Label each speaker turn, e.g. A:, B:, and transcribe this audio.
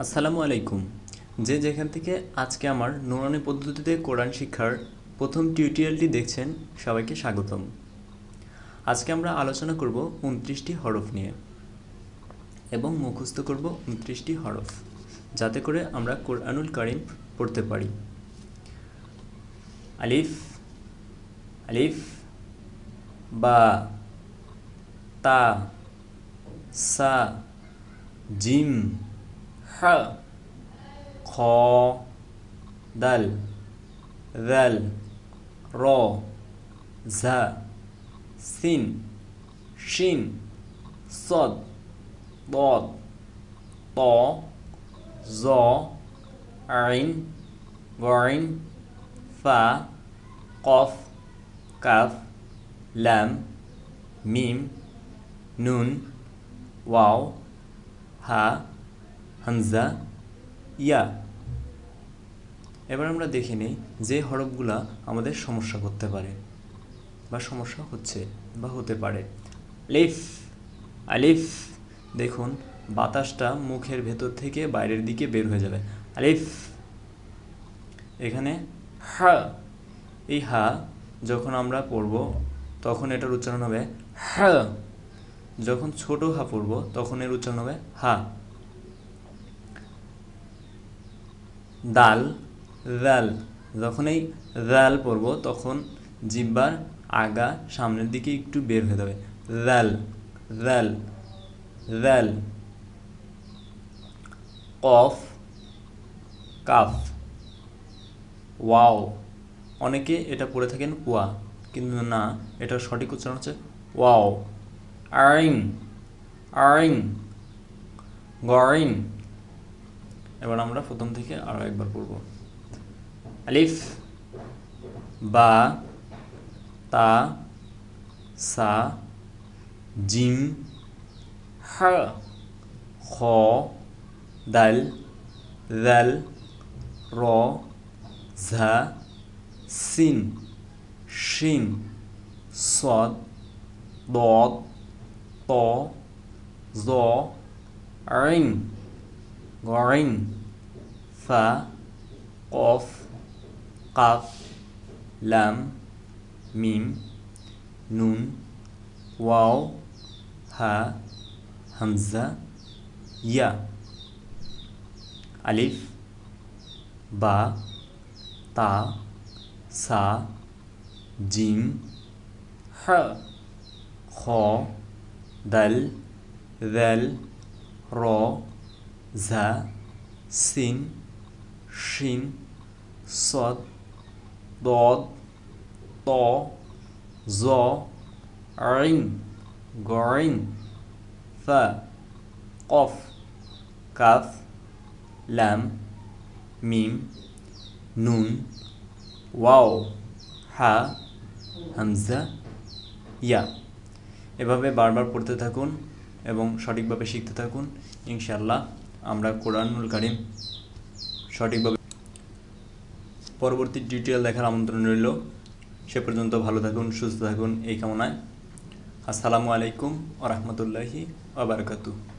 A: আসসালামু আলাইকুম। যে যেখান থেকে আজকে আমার নুরানি পদ্ধতিতে কোরআন শিক্ষার প্রথম টিউটোরিয়ালটি দেখছেন, সবাইকে স্বাগতম। আজকে আমরা আলোচনা করব ২৯টি হরফ নিয়ে এবং মুখস্থ করব ২৯টি হরফ, যাতে করে আমরা কোরআনুল কারীম পড়তে পারি। আলিফ, আলিফ, বা, তা, সা, জিম, হা, খ, দাল, দাল, র, ঝা, সিন, শিন, সদ, দদ, ত, জ, আইন, গইন, ফা, কফ, কাফ, লাম, মিম, নুন, ওয়াও, হা, হামজা, ইয়া। এবার আমরা দেখে নিই যে হরফগুলা আমাদের সমস্যা করতে পারে বা সমস্যা হচ্ছে বা হতে পারে। আলিফ, আলিফ, দেখুন বাতাসটা মুখের ভেতর থেকে বাইরের দিকে বের হয়ে যাবে। আলিফ। এখানে হা, এই হা যখন আমরা পড়ব তখন এটার উচ্চারণ হবে হা, যখন ছোট হা পড়ব তখন এর উচ্চারণ হবে হা। দাল, দাল, যখন এই দাল পড়ব তখন জিহ্বার আগা সামনের দিকে একটু বের হয়ে যাবে। দাল, দাল, দাল। কফ, কাফ, ওয়াও। অনেকে এটা পড়ে থাকেন ওয়া, কিন্তু না, এটার সঠিক উচ্চারণ হচ্ছে ওয়াও। আইন, আইন, গইন। এবার আমরা প্রথম থেকে আরও একবার পড়ব। আলিফ, বা, তা, সা, জিম, হা, খ, দাল, দাল, র, ঝা, সিন, শিন, সদ, দদ, ত, জ, আইন, গইন, ফা, কফ, কাফ, লাম, মিম, নুন, ওয়াও, হা, হামজা, ইয়া। আলিফ, বা, তা, সা, জিম, হা, খ, দাল, দাল, র, ঝা, সিন, শিন, সদ, দদ, ত, জ, আইন, গইন, ফা, কফ, কাফ, লাম, মিম, নুন, ওয়াও, হা, হামজা, ইয়া। এভাবে বারবার পড়তে থাকুন এবং সঠিকভাবে শিখতে থাকুন। ইনশাআল্লাহ আমরা কোরআনুল কারীম সঠিকভাবে। পরবর্তী টিউটোরিয়াল দেখার আমন্ত্রণ রইল। সে পর্যন্ত ভালো থাকুন, সুস্থ থাকুন এই কামনায়। আসসালামু আলাইকুম ওয়া রাহমাতুল্লাহি ওয়া বারাকাতুহু।